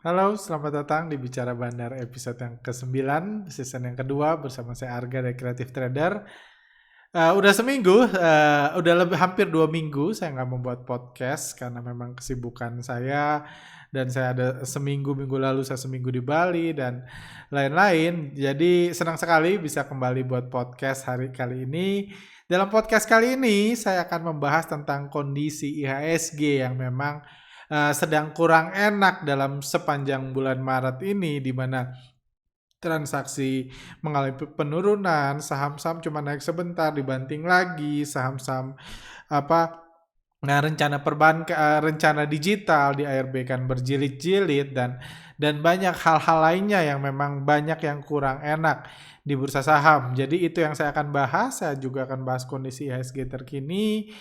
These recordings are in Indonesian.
Halo, selamat datang di Bicara Bandar episode yang ke-9, season yang kedua bersama saya Arga dari Creative Trader. Udah seminggu, udah lebih hampir 2 minggu saya nggak membuat podcast karena memang kesibukan saya dan saya ada minggu lalu saya seminggu di Bali dan lain-lain. Jadi senang sekali bisa kembali buat podcast hari kali ini. Dalam podcast kali ini saya akan membahas tentang kondisi IHSG yang memang sedang kurang enak dalam sepanjang bulan Maret ini, di mana transaksi mengalami penurunan, saham-saham cuma naik sebentar, dibanting lagi, saham-saham apa rencana digital di ARB kan berjilid-jilid dan banyak hal-hal lainnya yang memang banyak yang kurang enak di bursa saham. Jadi itu yang saya akan bahas. Saya juga akan bahas kondisi IHSG terkini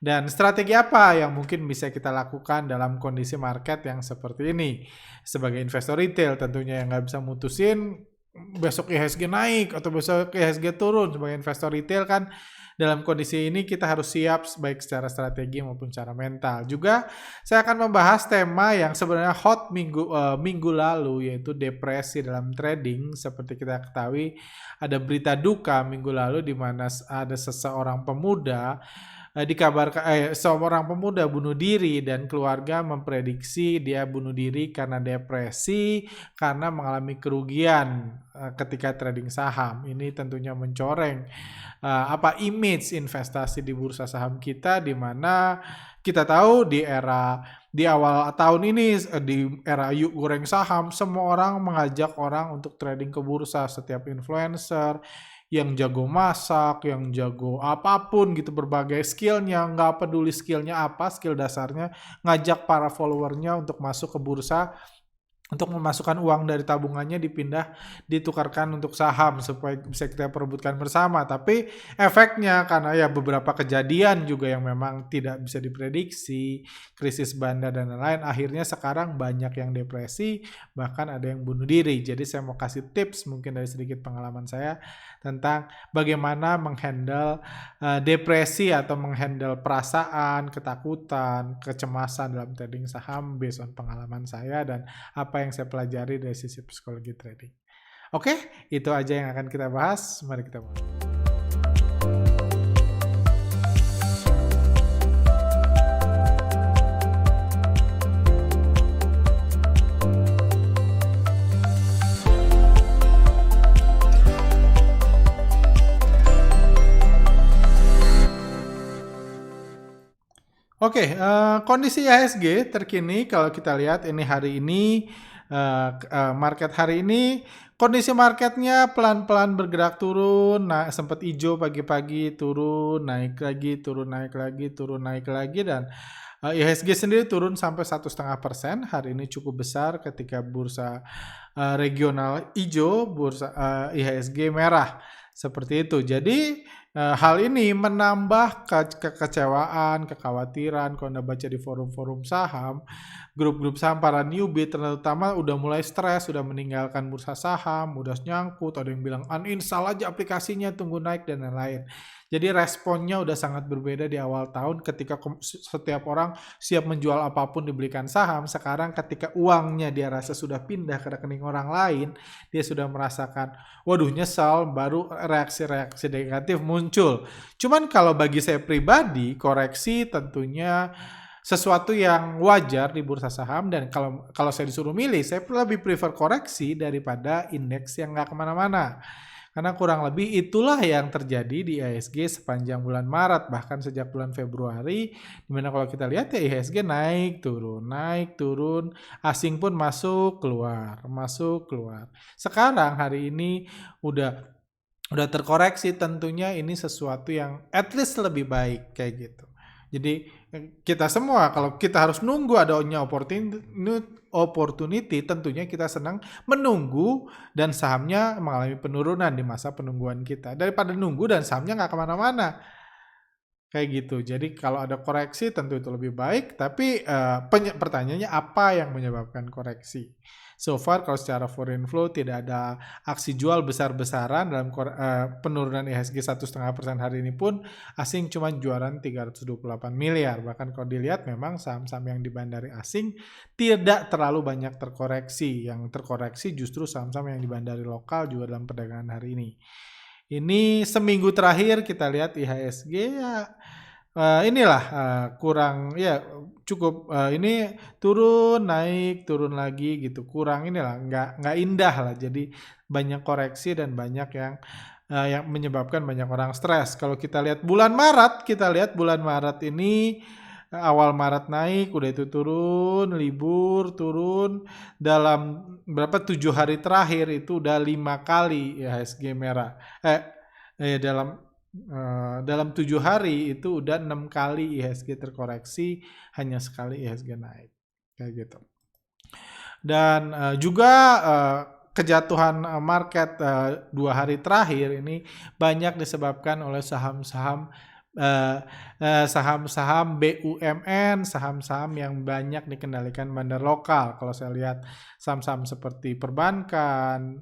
dan strategi apa yang mungkin bisa kita lakukan dalam kondisi market yang seperti ini. Sebagai investor retail tentunya yang nggak bisa mutusin besok IHSG naik atau besok IHSG turun. Sebagai investor retail kan dalam kondisi ini kita harus siap baik secara strategi maupun secara mental. Juga saya akan membahas tema yang sebenarnya hot minggu lalu, yaitu depresi dalam trading. Seperti kita ketahui ada berita duka minggu lalu di mana ada seorang pemuda dikabarkan seorang pemuda bunuh diri dan keluarga memprediksi dia bunuh diri karena depresi karena mengalami kerugian ketika trading saham. Ini tentunya mencoreng image investasi di bursa saham kita, di mana kita tahu di awal tahun ini di era yuk goreng saham semua orang mengajak orang untuk trading ke bursa. Setiap influencer yang jago masak, yang jago apapun gitu, berbagai skillnya, nggak peduli skillnya apa, skill dasarnya, ngajak para followernya untuk masuk ke bursa, untuk memasukkan uang dari tabungannya ditukarkan untuk saham supaya bisa kita perebutkan bersama. Tapi efeknya karena ya beberapa kejadian juga yang memang tidak bisa diprediksi, krisis bandar dan lain-lain, akhirnya sekarang banyak yang depresi, bahkan ada yang bunuh diri. Jadi saya mau kasih tips mungkin dari sedikit pengalaman saya tentang bagaimana menghandle depresi atau menghandle perasaan, ketakutan, kecemasan dalam trading saham based on pengalaman saya dan apa yang saya pelajari dari sisi psikologi trading. Oke, itu aja yang akan kita bahas. Mari kita mulai. Oke, kondisi IHSG terkini kalau kita lihat ini hari ini, market hari ini, kondisi marketnya pelan-pelan bergerak turun, sempat hijau pagi-pagi, turun, naik lagi, turun, naik lagi, turun, naik lagi, dan IHSG sendiri turun sampai 1,5%. Hari ini cukup besar ketika bursa regional hijau, bursa IHSG merah. Seperti itu. Jadi hal ini menambah kekecewaan, kekhawatiran. Kalau Anda baca di forum-forum saham, grup-grup saham para newbie terutama udah mulai stres, sudah meninggalkan bursa saham, udah nyangkut, ada yang bilang uninstall aja aplikasinya, tunggu naik dan lain-lain. Jadi responnya udah sangat berbeda di awal tahun ketika setiap orang siap menjual apapun dibelikan saham. Sekarang ketika uangnya dia rasa sudah pindah ke rekening orang lain, dia sudah merasakan, waduh nyesal, baru reaksi-reaksi negatif muncul. Cuman kalau bagi saya pribadi, koreksi tentunya sesuatu yang wajar di bursa saham, dan kalau saya disuruh milih, saya lebih prefer koreksi daripada indeks yang nggak kemana-mana. Karena kurang lebih itulah yang terjadi di IHSG sepanjang bulan Maret, bahkan sejak bulan Februari, dimana kalau kita lihat ya IHSG naik turun, asing pun masuk keluar. Sekarang hari ini udah terkoreksi, tentunya ini sesuatu yang at least lebih baik kayak gitu. Jadi kita semua kalau kita harus nunggu adanya opportunity, tentunya kita senang menunggu dan sahamnya mengalami penurunan di masa penungguan kita daripada nunggu dan sahamnya nggak kemana-mana. Kayak gitu. Jadi kalau ada koreksi tentu itu lebih baik, tapi pertanyaannya apa yang menyebabkan koreksi? So far kalau secara foreign flow tidak ada aksi jual besar-besaran dalam penurunan IHSG 1,5% hari ini pun asing cuma jualan 328 miliar. Bahkan kalau dilihat memang saham-saham yang dibandari asing tidak terlalu banyak terkoreksi. Yang terkoreksi justru saham-saham yang dibandari lokal juga dalam perdagangan hari ini. Ini seminggu terakhir kita lihat IHSG ya inilah kurang ya cukup ini turun naik turun lagi gitu, kurang inilah nggak indah lah, jadi banyak koreksi dan banyak yang menyebabkan banyak orang stres. Kalau kita lihat bulan Maret ini awal Maret naik, udah itu turun, libur, turun, dalam berapa 7 hari terakhir itu udah 5 kali IHSG merah. Dalam 7 hari itu udah 6 kali IHSG terkoreksi, hanya sekali IHSG naik. Kayak gitu. Dan juga kejatuhan market 2 hari terakhir ini banyak disebabkan oleh saham-saham BUMN, saham-saham yang banyak dikendalikan bandar lokal. Kalau saya lihat saham-saham seperti perbankan,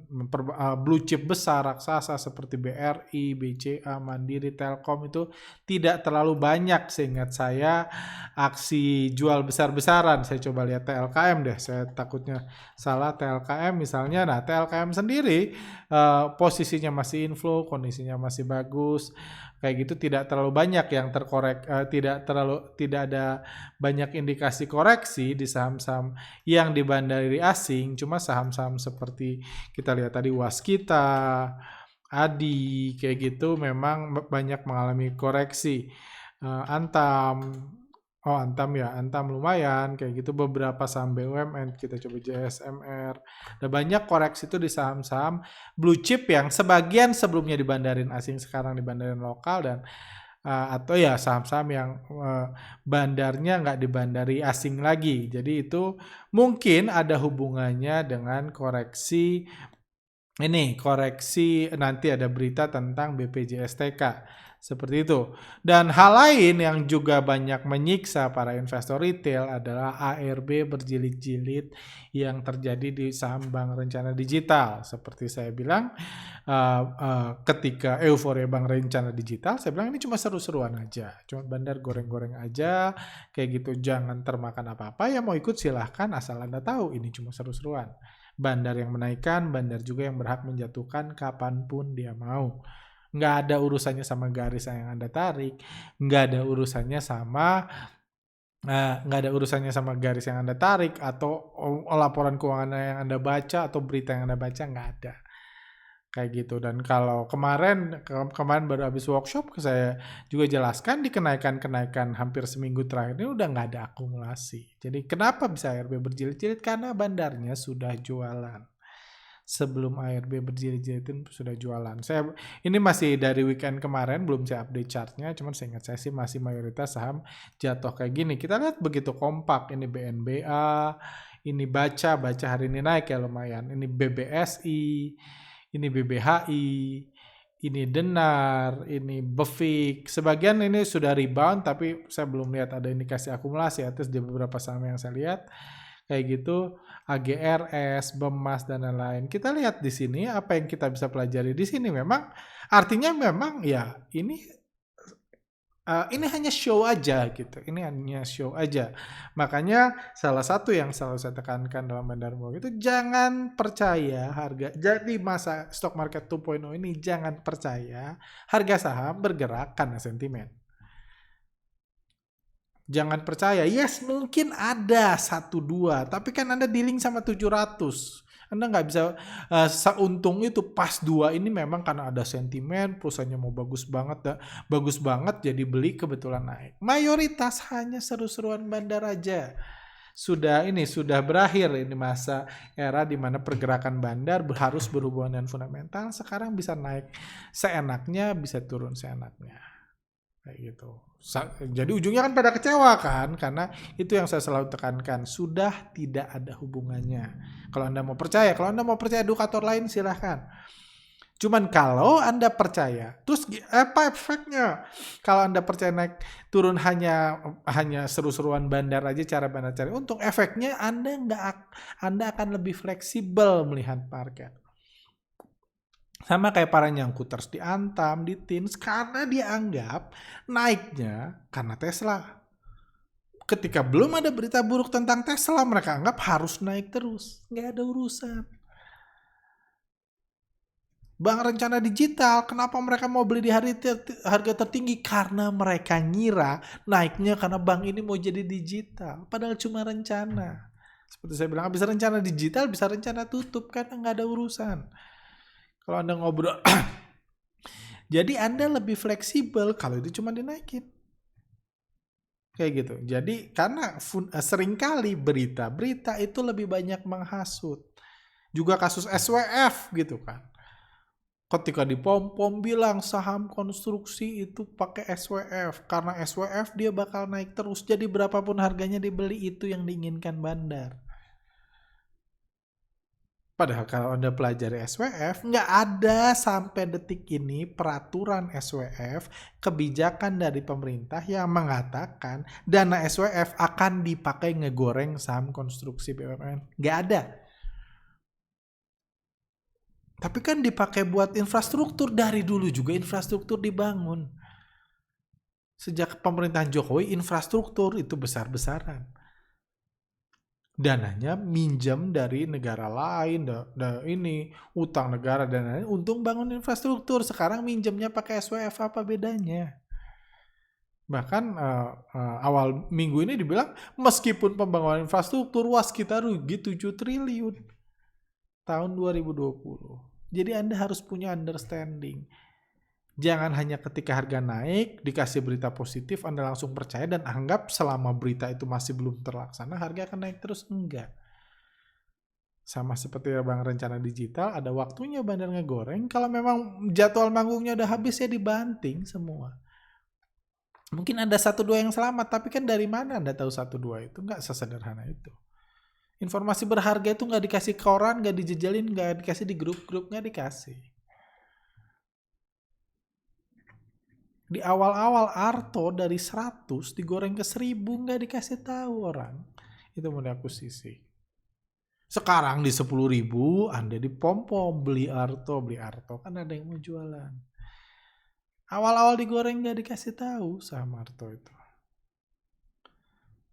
blue chip besar raksasa seperti BRI, BCA, Mandiri, Telkom itu tidak terlalu banyak seingat saya aksi jual besar-besaran. Saya coba lihat TLKM deh, saya takutnya salah. TLKM misalnya, nah TLKM sendiri posisinya masih inflow, kondisinya masih bagus. Kayak gitu tidak terlalu banyak yang terkorek, tidak ada banyak indikasi koreksi di saham-saham yang dibandari asing. Cuma saham-saham seperti kita lihat tadi Waskita, Adi, kayak gitu memang banyak mengalami koreksi. Antam lumayan, kayak gitu beberapa saham BUMN, kita coba JSMR. Ada banyak koreksi itu di saham-saham blue chip yang sebagian sebelumnya dibandarin asing, sekarang dibandarin lokal, dan atau ya saham-saham yang bandarnya nggak dibandari asing lagi. Jadi itu mungkin ada hubungannya dengan koreksi nanti ada berita tentang BPJSTK. Seperti itu. Dan hal lain yang juga banyak menyiksa para investor retail adalah ARB berjilid-jilid yang terjadi di saham Bank Rencana Digital. Seperti saya bilang, ketika euforia Bank Rencana Digital, saya bilang ini cuma seru-seruan aja. Cuma bandar goreng-goreng aja, kayak gitu. Jangan termakan apa-apa, ya mau ikut silahkan, asal Anda tahu ini cuma seru-seruan. Bandar yang menaikkan, bandar juga yang berhak menjatuhkan kapanpun dia mau. Nggak ada urusannya sama garis yang Anda tarik, nggak ada urusannya sama garis yang Anda tarik, atau laporan keuangan yang Anda baca, atau berita yang Anda baca, nggak ada. Kayak gitu. Dan kalau kemarin baru habis workshop, saya juga jelaskan di kenaikan hampir seminggu terakhir ini udah nggak ada akumulasi. Jadi kenapa bisa ARB berjilid-jilid? Karena bandarnya sudah jualan. Sebelum ARB berjilid-jilid sudah jualan. Ini masih dari weekend kemarin, belum saya update chartnya, cuman seingat saya sih masih mayoritas saham jatuh kayak gini. Kita lihat begitu kompak, ini BNBA, ini Baca hari ini naik ya lumayan, ini BBSI, ini BBHI, ini Denar, ini Befik. Sebagian ini sudah rebound, tapi saya belum lihat ada indikasi akumulasi atas di beberapa saham yang saya lihat. Kayak gitu, AGRS, Bemas, dan lain-lain. Kita lihat di sini apa yang kita bisa pelajari di sini. Memang artinya memang ya ini hanya show aja gitu. Ini hanya show aja. Makanya salah satu yang selalu saya tekankan dalam bandar mau itu jangan percaya harga. Jadi masa stock market 2.0 ini jangan percaya harga saham bergerak karena sentimen. Jangan percaya, yes mungkin ada 1-2, tapi kan Anda dealing sama 700. Anda nggak bisa seuntung itu pas 2 ini memang karena ada sentimen, perusahaannya mau bagus banget jadi beli kebetulan naik. Mayoritas hanya seru-seruan bandar aja. Sudah berakhir ini masa era di mana pergerakan bandar harus berhubungan dengan fundamental. Sekarang bisa naik seenaknya, bisa turun seenaknya. Kayak gitu. Jadi ujungnya kan pada kecewa kan, karena itu yang saya selalu tekankan, sudah tidak ada hubungannya. Kalau Anda mau percaya edukator lain silahkan. Cuman kalau Anda percaya, terus apa efeknya? Kalau Anda percaya naik turun hanya seru-seruan bandar aja, cara bandar cari untung, efeknya Anda akan lebih fleksibel melihat market. Sama kayak para nyangkuters di Antam, di Tins, karena dia anggap naiknya karena Tesla. Ketika belum ada berita buruk tentang Tesla, mereka anggap harus naik terus. Nggak ada urusan. Bank rencana digital, kenapa mereka mau beli di harga tertinggi? Karena mereka ngira naiknya karena bank ini mau jadi digital. Padahal cuma rencana. Seperti saya bilang, bisa rencana digital, bisa rencana tutup. Karena nggak ada urusan. Kalau Anda ngobrol. Jadi Anda lebih fleksibel kalau itu cuma dinaikin. Kayak gitu. Jadi karena seringkali berita itu lebih banyak menghasut. Juga kasus SWF gitu kan. Ketika di pom-pom bilang saham konstruksi itu pakai SWF. Karena SWF dia bakal naik terus. Jadi berapapun harganya dibeli itu yang diinginkan bandar. Padahal kalau Anda pelajari SWF, nggak ada sampai detik ini peraturan SWF, kebijakan dari pemerintah yang mengatakan dana SWF akan dipakai ngegoreng saham konstruksi BUMN. Nggak ada. Tapi kan dipakai buat infrastruktur, dari dulu juga infrastruktur dibangun. Sejak pemerintahan Jokowi, infrastruktur itu besar-besaran. Dananya minjam dari negara lain, ini utang negara dan lain-lain, untung bangun infrastruktur. Sekarang minjemnya pakai SWF, apa bedanya? Bahkan awal minggu ini dibilang meskipun pembangunan infrastruktur waskita rugi 7 triliun tahun 2020. Jadi Anda harus punya understanding. Jangan hanya ketika harga naik, dikasih berita positif, Anda langsung percaya dan anggap selama berita itu masih belum terlaksana, harga akan naik terus. Enggak. Sama seperti Bank Rencana Digital, ada waktunya bandar ngegoreng. Kalau memang jadwal manggungnya udah habis, ya dibanting semua. Mungkin ada 1-2 yang selamat, tapi kan dari mana Anda tahu 1-2 itu? Enggak sesederhana itu. Informasi berharga itu nggak dikasih koran, nggak dijejelin, nggak dikasih di grup-grup, nggak dikasih. Di awal-awal Arto dari 100 digoreng ke 1000, nggak dikasih tahu orang. Itu mau diakuisisi. Sekarang di 10.000 Anda di pom-pom beli Arto, kan ada yang mau jualan. Awal-awal digoreng nggak dikasih tahu sama Arto itu.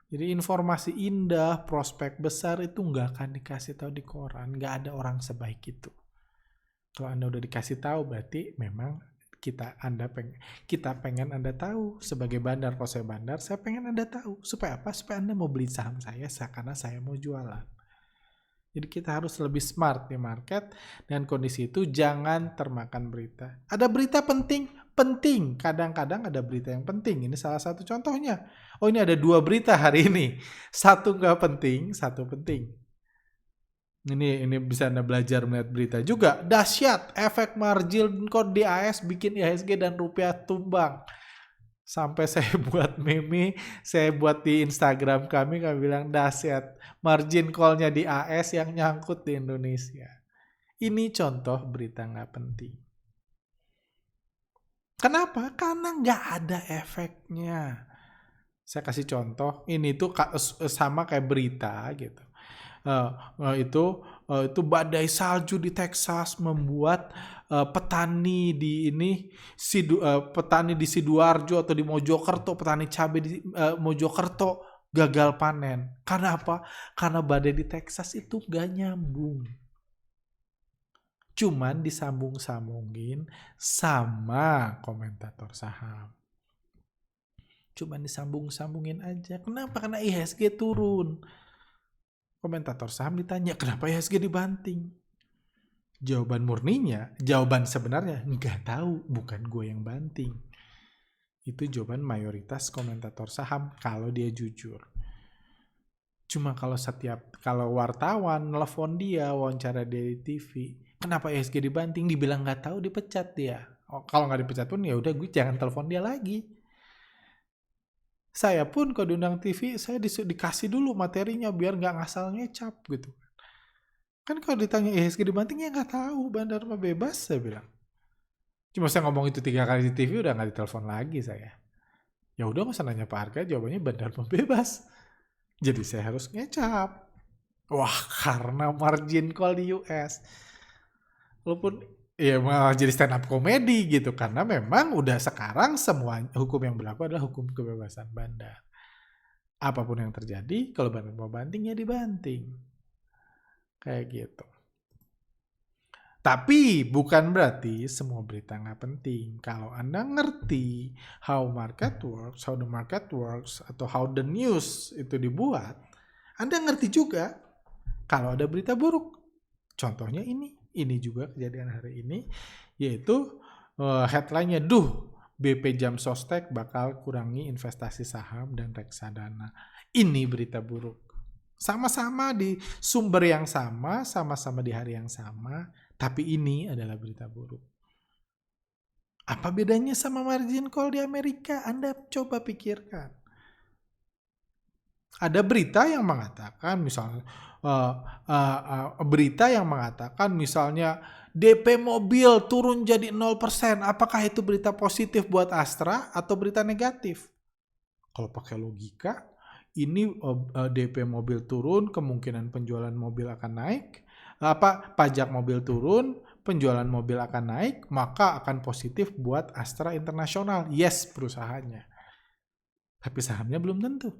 Jadi informasi indah, prospek besar itu nggak akan dikasih tahu di koran. Nggak ada orang sebaik itu. Kalau Anda udah dikasih tahu, berarti memang kita pengen Anda tahu. Sebagai bandar, kalau saya bandar, saya pengen Anda tahu. Supaya apa? Supaya Anda mau beli saham saya karena saya mau jualan. Jadi kita harus lebih smart di market. Dengan kondisi itu jangan termakan berita. Ada berita penting. Kadang-kadang ada berita yang penting. Ini salah satu contohnya. Oh, ini ada 2 berita hari ini. 1 nggak penting, 1 penting. Ini bisa Anda belajar melihat berita juga. Dahsyat, efek margin call di AS bikin IHSG dan rupiah tumbang. Sampai saya buat meme, saya buat di Instagram kami bilang dahsyat. Margin call-nya di AS yang nyangkut di Indonesia. Ini contoh berita nggak penting. Kenapa? Karena nggak ada efeknya. Saya kasih contoh, ini tuh sama kayak berita gitu. Itu badai salju di Texas membuat petani petani di Sidoarjo atau di Mojokerto, petani cabai di Mojokerto gagal panen. Karena apa? Karena badai di Texas itu gak nyambung. Cuman disambung-sambungin sama komentator saham. Cuman disambung-sambungin aja. Kenapa? Karena IHSG turun. Komentator saham ditanya, kenapa IHSG dibanting? Jawaban murninya, jawaban sebenarnya, nggak tahu, bukan gue yang banting. Itu jawaban mayoritas komentator saham kalau dia jujur. Cuma kalau wartawan nelfon dia, wawancara dia di TV, kenapa IHSG dibanting? Dibilang nggak tahu, dipecat dia. Kalau nggak dipecat pun ya udah, gue jangan telepon dia lagi. Saya pun kalau diundang TV, saya dikasih dulu materinya biar nggak ngasal ngecap gitu. Kan kalau ditanya IHSG dibanting ya nggak tahu, bandar mah bebas saya bilang. Cuma saya ngomong itu 3 kali di TV udah nggak ditelepon lagi saya. Ya udah nggak usah nanya Pak Harga, jawabannya bandar mah bebas. Jadi saya harus ngecap. Wah, karena margin call di US. Walaupun ya malah jadi stand up comedy gitu, karena memang udah sekarang semua hukum yang berlaku adalah hukum kebebasan bandar. Apapun yang terjadi, kalau bandar mau banting ya dibanting. Kayak gitu. Tapi bukan berarti semua berita nggak penting. Kalau Anda ngerti how the market works, atau how the news itu dibuat, Anda ngerti juga kalau ada berita buruk. Contohnya ini juga kejadian hari ini, yaitu headline-nya, BP Jam Sostek bakal kurangi investasi saham dan reksadana. Ini berita buruk. Sama-sama di sumber yang sama, sama-sama di hari yang sama, tapi ini adalah berita buruk. Apa bedanya sama margin call di Amerika? Anda coba pikirkan. Ada berita yang mengatakan misalnya DP mobil turun jadi 0%. Apakah itu berita positif buat Astra atau berita negatif? Kalau pakai logika, ini DP mobil turun, kemungkinan penjualan mobil akan naik. Pajak mobil turun, penjualan mobil akan naik, maka akan positif buat Astra Internasional. Yes, perusahaannya. Tapi sahamnya belum tentu.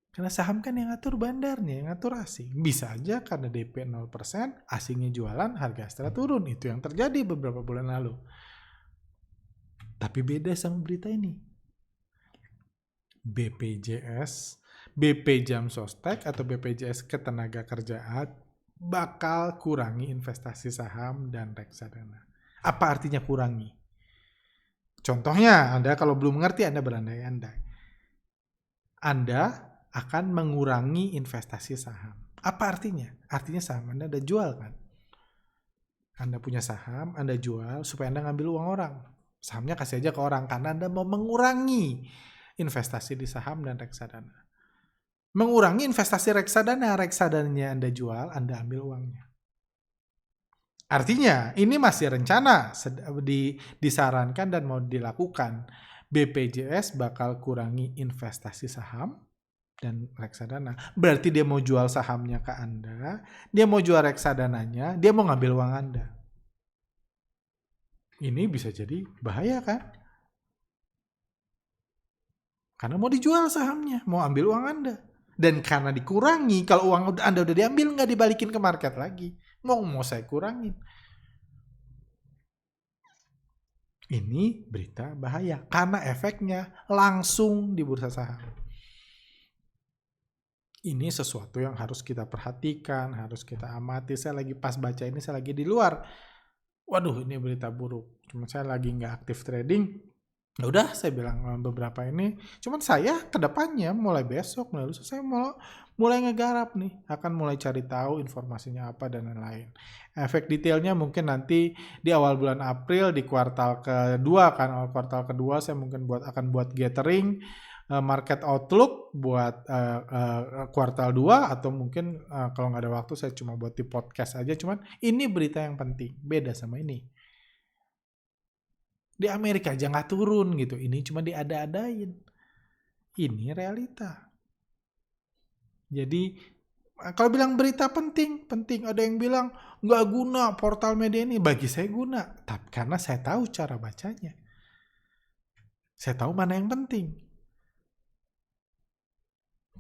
Karena saham kan yang ngatur bandarnya, yang ngatur asing. Bisa aja karena DP 0%, asingnya jualan, harga Astra turun. Itu yang terjadi beberapa bulan lalu. Tapi beda sama berita ini. BPJS, BP Jam Sostek atau BPJS Ketenagakerjaan bakal kurangi investasi saham dan reksadana. Apa artinya kurangi? Contohnya, Anda kalau belum mengerti, Anda berandai-andai. Anda akan mengurangi investasi saham. Apa artinya? Artinya saham Anda jual kan? Anda punya saham, Anda jual supaya Anda ngambil uang orang. Sahamnya kasih aja ke orang karena Anda mau mengurangi investasi di saham dan reksadana. Mengurangi investasi reksadananya Anda jual, Anda ambil uangnya. Artinya ini masih rencana, disarankan dan mau dilakukan. BPJS bakal kurangi investasi saham dan reksadana. Berarti dia mau jual sahamnya ke Anda, dia mau jual reksadananya, dia mau ngambil uang Anda. Ini bisa jadi bahaya kan? Karena mau dijual sahamnya, mau ambil uang Anda. Dan karena dikurangi, kalau uang Anda udah diambil, nggak dibalikin ke market lagi. Mau saya kurangin. Ini berita bahaya, karena efeknya langsung di bursa saham. Ini sesuatu yang harus kita perhatikan, harus kita amati. Saya lagi pas baca ini, saya lagi di luar. Waduh, ini berita buruk. Cuma saya lagi nggak aktif trading. Ya udah, saya bilang beberapa ini. Cuman saya ke depannya mulai besok, mulai lusa, saya mulai ngegarap nih. Akan mulai cari tahu informasinya apa dan lain-lain. Efek detailnya mungkin nanti di awal bulan April, di kuartal kedua kan. Awal kuartal kedua saya mungkin akan buat gathering market outlook buat kuartal 2, atau mungkin kalau nggak ada waktu saya cuma buat di podcast aja. Cuman ini berita yang penting, beda sama ini. Di Amerika aja nggak turun gitu, ini cuma diada-adain. Ini realita. Jadi kalau bilang berita penting. Ada yang bilang nggak guna portal media ini, bagi saya guna. Tapi karena saya tahu cara bacanya. Saya tahu mana yang penting.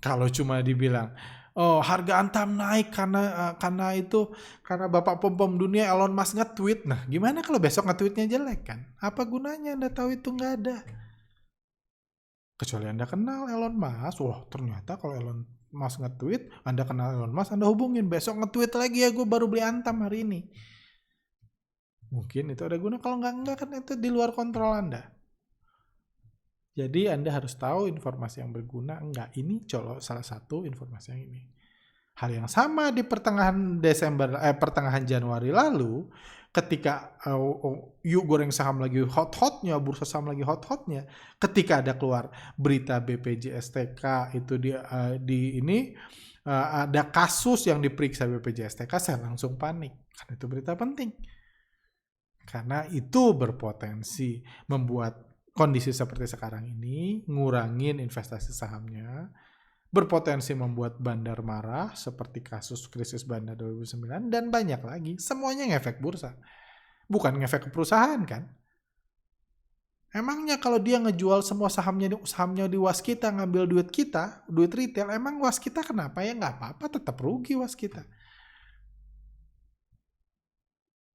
Kalau cuma dibilang, oh harga Antam naik karena Bapak Pom dunia Elon Musk nge-tweet. Nah, gimana kalau besok nge-tweetnya jelek kan? Apa gunanya Anda tahu itu nggak ada? Kecuali Anda kenal Elon Musk. Wah, ternyata kalau Elon Musk nge-tweet, Anda kenal Elon Musk, Anda hubungin. Besok nge-tweet lagi ya, gue baru beli Antam hari ini. Mungkin itu ada guna. Kalau nggak kan itu di luar kontrol Anda. Jadi Anda harus tahu informasi yang berguna enggak. Ini salah satu informasi yang ini. Hal yang sama di pertengahan Januari lalu, ketika yuk goreng saham lagi hot-hotnya, bursa saham lagi hot-hotnya, ketika ada keluar berita BPJSTK itu ada kasus yang diperiksa BPJSTK, saya langsung panik karena itu berita penting. Karena itu berpotensi membuat kondisi seperti sekarang ini ngurangin investasi sahamnya, berpotensi membuat bandar marah seperti kasus krisis bandar 2009 dan banyak lagi. Semuanya ngefek bursa. Bukan ngefek ke perusahaan kan? Emangnya kalau dia ngejual semua sahamnya di waskita, ngambil duit kita, duit retail, emang waskita kenapa? Ya nggak apa-apa, tetap rugi waskita.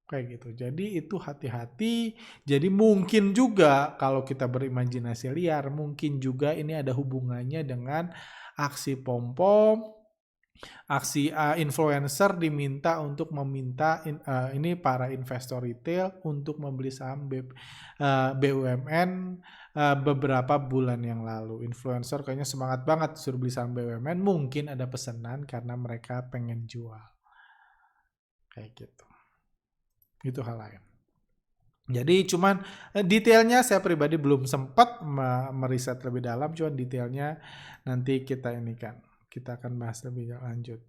Kayak gitu. Jadi itu hati-hati. Jadi mungkin juga kalau kita berimajinasi liar, mungkin juga ini ada hubungannya dengan aksi pom-pom, aksi influencer diminta untuk meminta ini para investor retail untuk membeli saham BUMN beberapa bulan yang lalu. Influencer kayaknya semangat banget suruh beli saham BUMN. Mungkin ada pesanan karena mereka pengen jual. Kayak gitu. Itu hal lain. Jadi cuman detailnya saya pribadi belum sempat meriset lebih dalam, cuman detailnya nanti kita akan bahas lebih lanjut.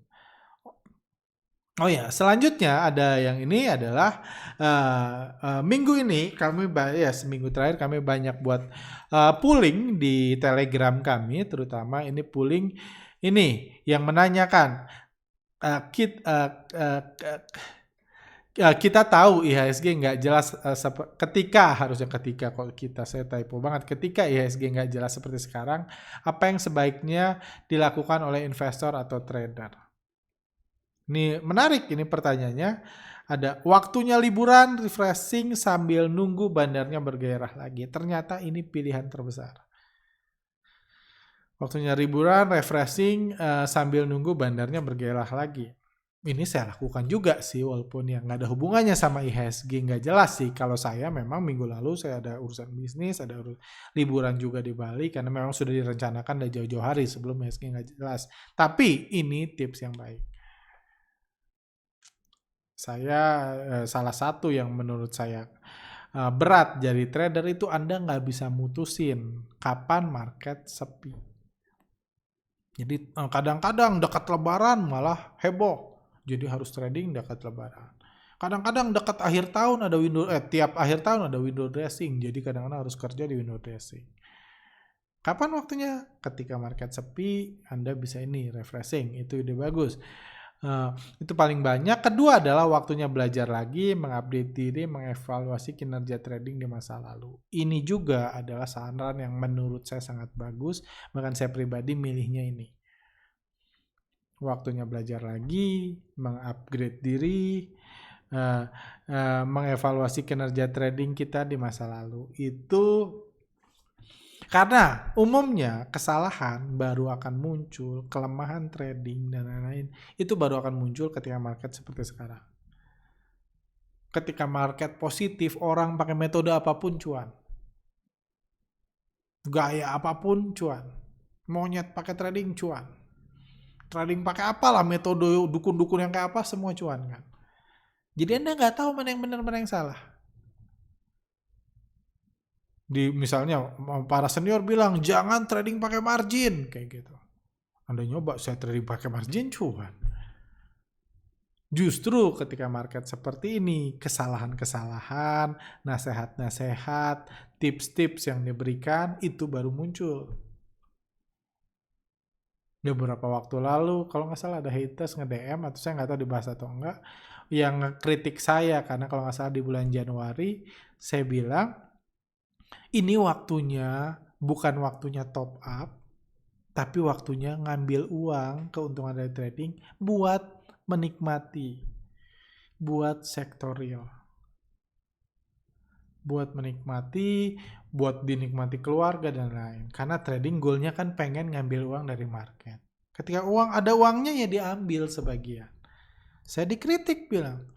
Oh ya, selanjutnya ada yang ini adalah minggu ini seminggu terakhir kami banyak buat polling di Telegram kami, terutama ini polling ini yang menanyakan kita tahu IHSG nggak jelas ketika saya typo banget, ketika IHSG nggak jelas seperti sekarang, apa yang sebaiknya dilakukan oleh investor atau trader? Ini menarik, ini pertanyaannya. Ada waktunya liburan, refreshing sambil nunggu bandarnya bergairah lagi. Ternyata ini pilihan terbesar. Waktunya liburan, refreshing sambil nunggu bandarnya bergairah lagi. Ini saya lakukan juga sih, walaupun yang nggak ada hubungannya sama IHSG, nggak jelas sih. Kalau saya memang minggu lalu saya ada urusan bisnis, ada liburan juga di Bali, karena memang sudah direncanakan dari jauh-jauh hari sebelum IHSG nggak jelas. Tapi ini tips yang baik. Saya salah satu yang menurut saya berat jadi trader itu Anda nggak bisa mutusin kapan market sepi. Jadi kadang-kadang dekat lebaran malah heboh. Jadi harus trading dekat lebaran. Kadang-kadang dekat akhir tahun ada tiap akhir tahun ada window dressing. Jadi kadang-kadang harus kerja di window dressing. Kapan waktunya? Ketika market sepi, Anda bisa ini refreshing. Itu ide bagus. Itu paling banyak. Kedua adalah waktunya belajar lagi, mengupdate diri, mengevaluasi kinerja trading di masa lalu. Ini juga adalah saran yang menurut saya sangat bagus. Bahkan saya pribadi milihnya ini. Waktunya belajar lagi, mengupgrade diri, mengevaluasi kinerja trading kita di masa lalu. Itu karena umumnya kesalahan baru akan muncul, kelemahan trading dan lain-lain itu baru akan muncul ketika market seperti sekarang. Ketika market positif, orang pakai metode apapun cuan. Gaya apapun cuan. Monyet pakai trading cuan. Trading pakai apalah metode dukun-dukun yang kayak apa semua cuan kan. Jadi Anda nggak tahu mana yang benar mana yang salah. Misalnya para senior bilang jangan trading pakai margin kayak gitu. Anda nyoba saya trading pakai margin cuan. Justru ketika market seperti ini, kesalahan-kesalahan, nasihat-nasihat, tips-tips yang diberikan itu baru muncul. Beberapa waktu lalu, kalau nggak salah ada haters nge-DM, atau saya nggak tahu dibahas atau enggak, yang ngekritik saya, karena kalau nggak salah di bulan Januari, saya bilang, ini waktunya, bukan waktunya top up, tapi waktunya ngambil uang, keuntungan dari trading, buat menikmati, buat sektor real. Buat menikmati, buat dinikmati keluarga dan lain. Karena trading goalnya kan pengen ngambil uang dari market. Ketika ada uangnya ya diambil sebagian. Saya dikritik bilang,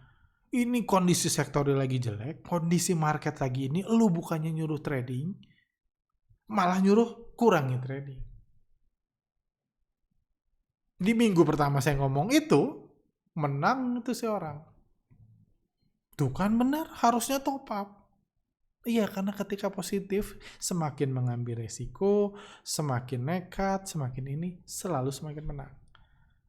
ini kondisi sektor lagi jelek, kondisi market lagi ini, lu bukannya nyuruh trading, malah nyuruh kurangi trading. Di minggu pertama saya ngomong itu, menang itu si orang. Tuh kan benar, harusnya top up. Iya, karena ketika positif, semakin mengambil resiko, semakin nekat, semakin ini, selalu semakin menang.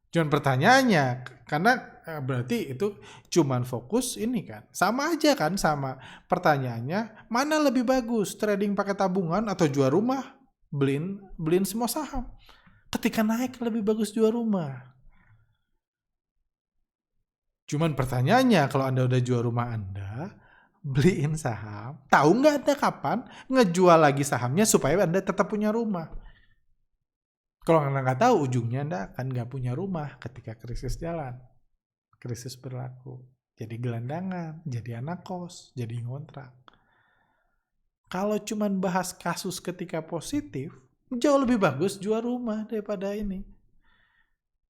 Cuman pertanyaannya, karena berarti itu cuman fokus ini kan. Sama aja kan sama pertanyaannya, mana lebih bagus, trading pakai tabungan atau jual rumah? Beliin semua saham. Ketika naik lebih bagus jual rumah. Cuman pertanyaannya, kalau Anda udah jual rumah Anda, beliin saham, tahu nggak Anda kapan ngejual lagi sahamnya supaya Anda tetap punya rumah? Kalau Anda nggak tahu, ujungnya Anda akan nggak punya rumah ketika krisis jalan. Krisis berlaku. Jadi gelandangan, jadi anak kos, jadi ngontrak. Kalau cuman bahas kasus ketika positif, jauh lebih bagus jual rumah daripada ini.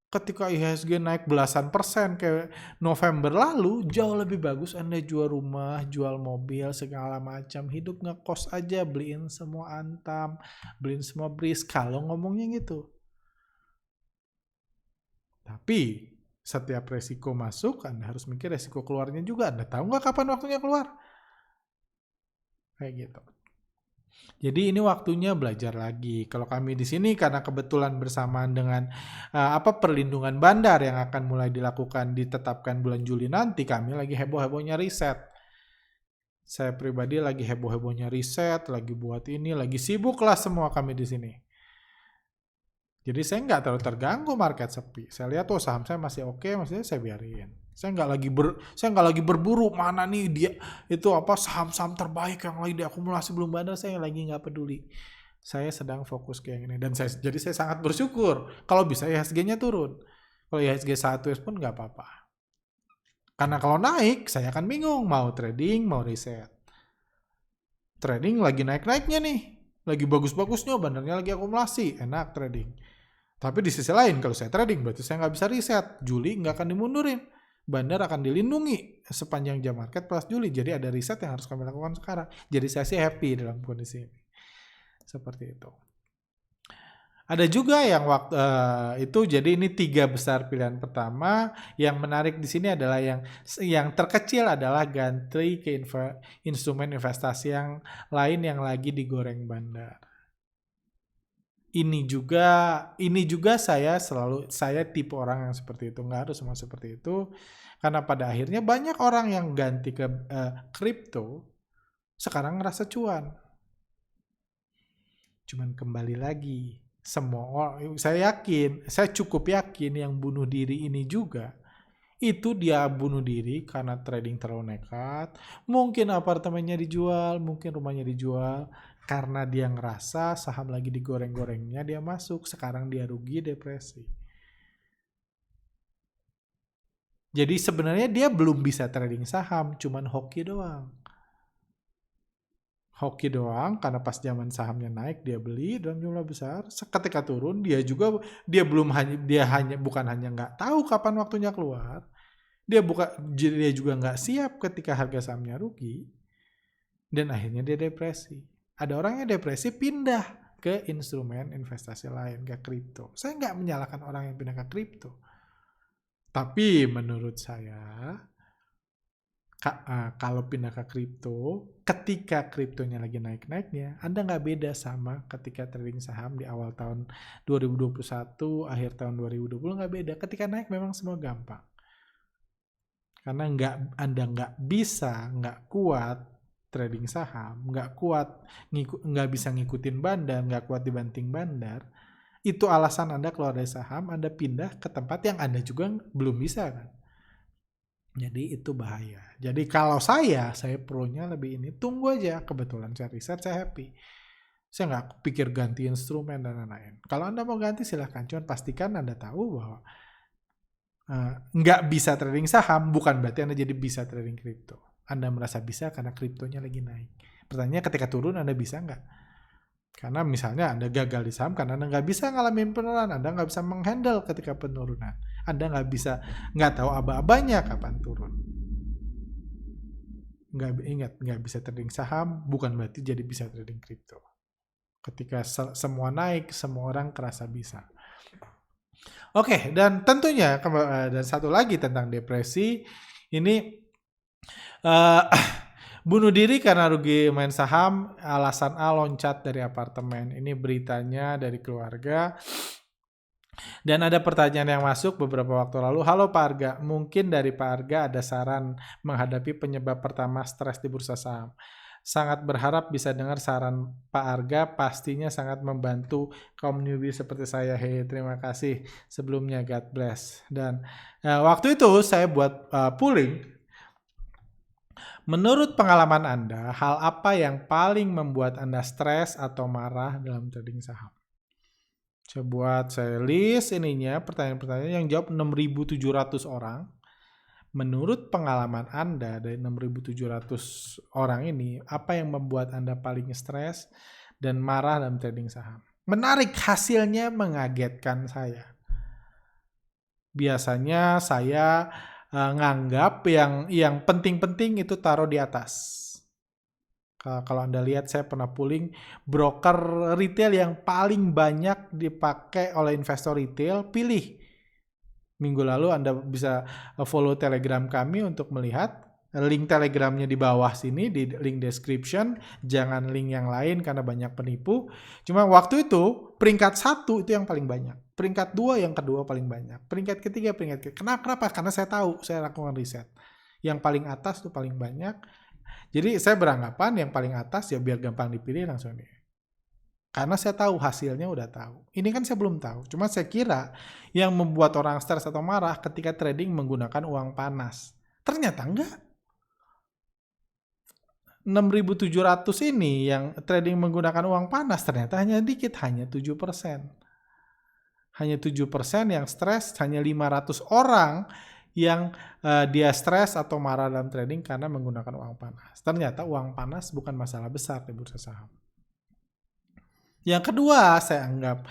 Ketika IHSG naik belasan persen kayak November lalu, jauh lebih bagus Anda jual rumah, jual mobil, segala macam. Hidup ngekos aja, beliin semua Antam, beliin semua BRIS, kalau ngomongnya gitu. Tapi setiap resiko masuk, Anda harus mikir resiko keluarnya juga. Anda tahu nggak kapan waktunya keluar? Kayak gitu. Jadi ini waktunya belajar lagi. Kalau kami di sini karena kebetulan bersamaan dengan perlindungan bandar yang akan mulai dilakukan ditetapkan bulan Juli nanti, kami lagi heboh-hebohnya riset. Saya pribadi lagi heboh-hebohnya riset, lagi buat ini, lagi sibuk lah semua kami di sini. Jadi saya nggak terlalu terganggu market sepi. Saya lihat saham saya masih oke, maksudnya saya biarin. Saya nggak lagi berburu mana nih dia itu saham-saham terbaik yang lagi diakumulasi belum bandar, saya lagi nggak peduli. Saya sedang fokus ke yang ini dan jadi saya sangat bersyukur kalau bisa IHSG-nya turun. Kalau IHSG 1 pun nggak apa-apa. Karena kalau naik saya akan bingung mau trading mau riset. Trading lagi naik-naiknya nih, lagi bagus-bagusnya, bandarnya lagi akumulasi, enak trading. Tapi di sisi lain kalau saya trading berarti saya nggak bisa riset. Juli nggak akan dimundurin. Bandar akan dilindungi sepanjang jam market plus Juli. Jadi ada riset yang harus kami lakukan sekarang. Jadi saya sih happy dalam kondisi ini. Seperti itu. Ada juga yang waktu itu, jadi ini 3 besar pilihan pertama. Yang menarik di sini adalah yang terkecil adalah ganti ke instrumen investasi yang lain yang lagi digoreng bandar. Ini juga saya tipe orang yang seperti itu, nggak harus semua seperti itu, karena pada akhirnya banyak orang yang ganti ke kripto sekarang ngerasa cuan. Cuman kembali lagi, saya cukup yakin yang bunuh diri ini juga itu dia bunuh diri karena trading terlalu nekat. Mungkin apartemennya dijual, mungkin rumahnya dijual karena dia ngerasa saham lagi digoreng-gorengnya, dia masuk, sekarang dia rugi, depresi. Jadi sebenarnya dia belum bisa trading saham, cuman hoki doang. Hoki doang karena pas zaman sahamnya naik dia beli dalam jumlah besar, ketika turun dia bukan hanya nggak tahu kapan waktunya keluar, dia juga nggak siap ketika harga sahamnya rugi, dan akhirnya dia depresi. Ada orang yang depresi pindah ke instrumen investasi lain, ke kripto. Saya nggak menyalahkan orang yang pindah ke kripto. Tapi menurut saya, kalau pindah ke kripto, ketika kriptonya lagi naik-naiknya, Anda nggak beda sama ketika trading saham di awal tahun 2021, akhir tahun 2020 nggak beda. Ketika naik memang semua gampang. Karena Anda nggak kuat trading saham, nggak bisa ngikutin bandar, nggak kuat dibanting bandar, itu alasan Anda keluar dari saham, Anda pindah ke tempat yang Anda juga belum bisa kan. Jadi itu bahaya. Jadi kalau saya pro-nya lebih ini, tunggu aja, kebetulan saya riset, saya happy. Saya nggak pikir ganti instrumen dan lain-lain. Kalau Anda mau ganti silahkan, cuman pastikan Anda tahu bahwa nggak bisa trading saham bukan berarti Anda jadi bisa trading kripto. Anda merasa bisa karena kriptonya lagi naik. Pertanyaannya ketika turun Anda bisa nggak? Karena misalnya Anda gagal di saham karena Anda nggak bisa ngalamin penurunan, Anda nggak bisa menghandle ketika penurunan, Anda nggak tahu aba-abanya kapan turun. Nggak bisa trading saham bukan berarti jadi bisa trading kripto. Ketika semua naik, semua orang kerasa bisa. Oke, dan tentunya dan satu lagi tentang depresi, ini Eh, bunuh diri karena rugi main saham, alasan A loncat dari apartemen. Ini beritanya dari keluarga. Dan ada pertanyaan yang masuk beberapa waktu lalu. Halo Pak Arga, mungkin dari Pak Arga ada saran menghadapi penyebab pertama stres di bursa saham. Sangat berharap bisa dengar saran Pak Arga, pastinya sangat membantu kaum newbie seperti saya. Hei, terima kasih sebelumnya, God bless. Dan waktu itu saya buat polling. Menurut pengalaman Anda, hal apa yang paling membuat Anda stres atau marah dalam trading saham? Saya list ininya, pertanyaan-pertanyaan yang jawab 6.700 orang. Menurut pengalaman Anda dari 6.700 orang ini, apa yang membuat Anda paling stres dan marah dalam trading saham? Menarik, hasilnya mengagetkan saya. Biasanya saya nganggap yang penting-penting itu taruh di atas. Kalau Anda lihat, saya pernah pooling broker retail yang paling banyak dipakai oleh investor retail, pilih. Minggu lalu Anda bisa follow Telegram kami untuk melihat. Link Telegramnya di bawah sini, di link description. Jangan link yang lain karena banyak penipu. Cuma waktu itu, peringkat 1 itu yang paling banyak. Peringkat 2 yang kedua paling banyak. Peringkat ketiga, Kenapa? Karena saya tahu, saya lakukan riset. Yang paling atas itu paling banyak. Jadi saya beranggapan yang paling atas ya biar gampang dipilih langsung deh. Karena saya tahu hasilnya udah tahu. Ini kan saya belum tahu. Cuma saya kira yang membuat orang stres atau marah ketika trading menggunakan uang panas. Ternyata enggak. 6.700 ini yang trading menggunakan uang panas ternyata hanya dikit, hanya 7%. Hanya 7% yang stres, hanya 500 orang yang dia stres atau marah dalam trading karena menggunakan uang panas. Ternyata uang panas bukan masalah besar di bursa saham. Yang kedua, saya anggap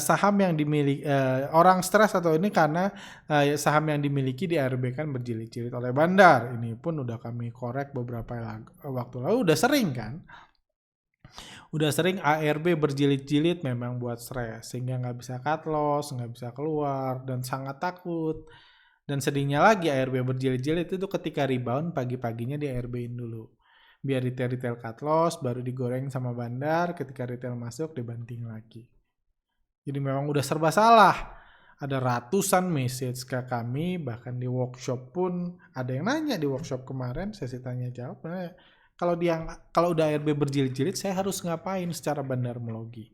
saham yang dimiliki orang stres atau ini karena saham yang dimiliki di ARB kan berjilid-jilid oleh bandar. Ini pun udah kami korek beberapa waktu lalu, udah sering kan. Udah sering ARB berjilid-jilid memang buat stres, sehingga nggak bisa cut loss, nggak bisa keluar, dan sangat takut. Dan sedihnya lagi ARB berjilid-jilid itu ketika rebound pagi-paginya di ARB-in dulu. Biar retail cut loss, baru digoreng sama bandar, ketika retail masuk dibanting lagi. Jadi memang udah serba salah. Ada ratusan message ke kami, bahkan di workshop pun ada yang nanya di workshop kemarin, sesi tanya jawab. Kalau udah ARB berjilid-jilid, saya harus ngapain secara bandarmologi?